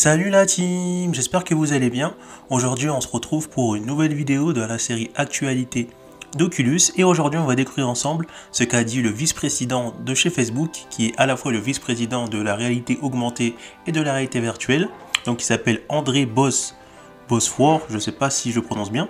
Salut la team, j'espère que vous allez bien. Aujourd'hui on se retrouve pour une nouvelle vidéo de la série Actualité d'Oculus et aujourd'hui on va découvrir ensemble ce qu'a dit le vice-président de chez Facebook qui est à la fois le vice-président de la réalité augmentée et de la réalité virtuelle. Donc il s'appelle André Bosfor, je ne sais pas si je prononce bien.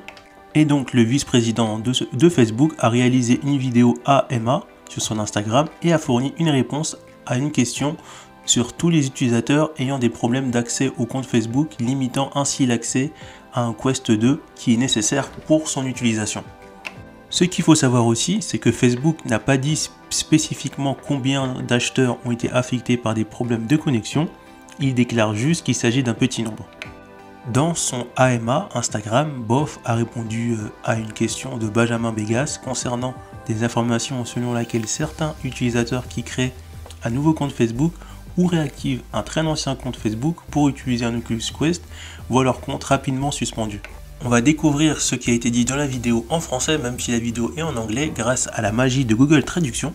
Et donc le vice-président de Facebook a réalisé une vidéo AMA sur son Instagram et a fourni une réponse à une question sur tous les utilisateurs ayant des problèmes d'accès au compte Facebook, limitant ainsi l'accès à un Quest 2 qui est nécessaire pour son utilisation. Ce qu'il faut savoir aussi, c'est que Facebook n'a pas dit spécifiquement combien d'acheteurs ont été affectés par des problèmes de connexion, il déclare juste qu'il s'agit d'un petit nombre. Dans son AMA Instagram, Bof a répondu à une question de Benjamin Begas concernant des informations selon lesquelles certains utilisateurs qui créent un nouveau compte Facebook ou réactivent un très ancien compte Facebook pour utiliser un Oculus Quest voient leur compte rapidement suspendu. On va découvrir ce qui a été dit dans la vidéo en français, même si la vidéo est en anglais, grâce à la magie de Google Traduction.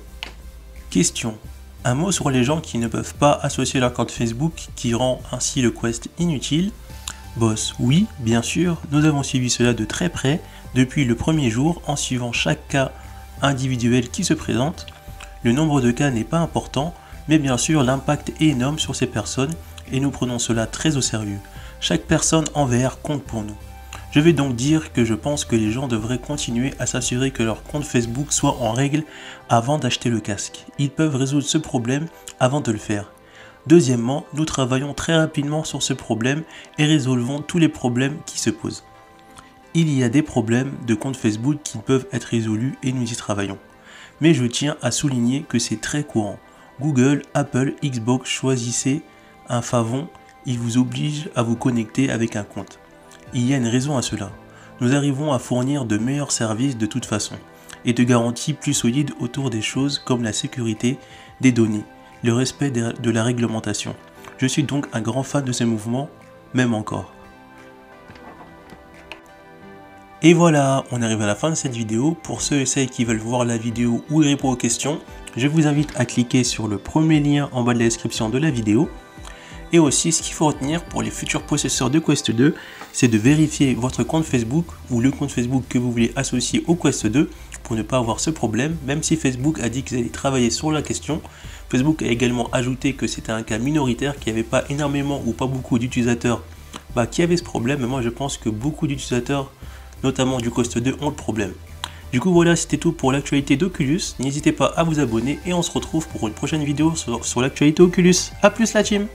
Question. Un mot sur les gens qui ne peuvent pas associer leur compte Facebook, qui rend ainsi le Quest inutile. Boss, oui, bien sûr, nous avons suivi cela de très près depuis le premier jour en suivant chaque cas individuel qui se présente. Le nombre de cas n'est pas important, mais bien sûr l'impact est énorme sur ces personnes et nous prenons cela très au sérieux. Chaque personne en VR compte pour nous. Je vais donc dire que je pense que les gens devraient continuer à s'assurer que leur compte Facebook soit en règle avant d'acheter le casque. Ils peuvent résoudre ce problème avant de le faire. Deuxièmement, nous travaillons très rapidement sur ce problème et résolvons tous les problèmes qui se posent. Il y a des problèmes de compte Facebook qui peuvent être résolus et nous y travaillons. Mais je tiens à souligner que c'est très courant. Google, Apple, Xbox, choisissez un favon, ils vous obligent à vous connecter avec un compte. Il y a une raison à cela. Nous arrivons à fournir de meilleurs services de toute façon et de garanties plus solides autour des choses comme la sécurité des données, le respect de la réglementation. Je suis donc un grand fan de ces mouvements, même encore. Et voilà, on arrive à la fin de cette vidéo. Pour ceux et celles qui veulent voir la vidéo ou répondre aux questions, je vous invite à cliquer sur le premier lien en bas de la description de la vidéo. Et aussi, ce qu'il faut retenir pour les futurs possesseurs de Quest 2, c'est de vérifier votre compte Facebook ou le compte Facebook que vous voulez associer au Quest 2 pour ne pas avoir ce problème, même si Facebook a dit qu'ils allaient travailler sur la question. Facebook a également ajouté que c'était un cas minoritaire, qu'il n'y avait pas énormément ou pas beaucoup d'utilisateurs qui avaient ce problème, mais moi je pense que beaucoup d'utilisateurs, notamment du Quest 2, ont le problème. Du coup voilà, c'était tout pour l'actualité d'Oculus. N'hésitez pas à vous abonner et on se retrouve pour une prochaine vidéo sur l'actualité Oculus. A plus la team!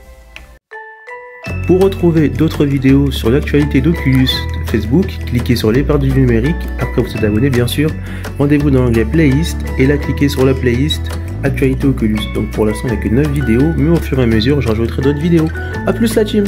Pour retrouver d'autres vidéos sur l'actualité d'Oculus Facebook, cliquez sur l'épingle du numérique, après vous êtes abonné bien sûr, rendez-vous dans l'onglet playlist et là cliquez sur la playlist Actualité Oculus. Donc pour l'instant il n'y a que 9 vidéos, mais au fur et à mesure je rajouterai d'autres vidéos. A plus la team!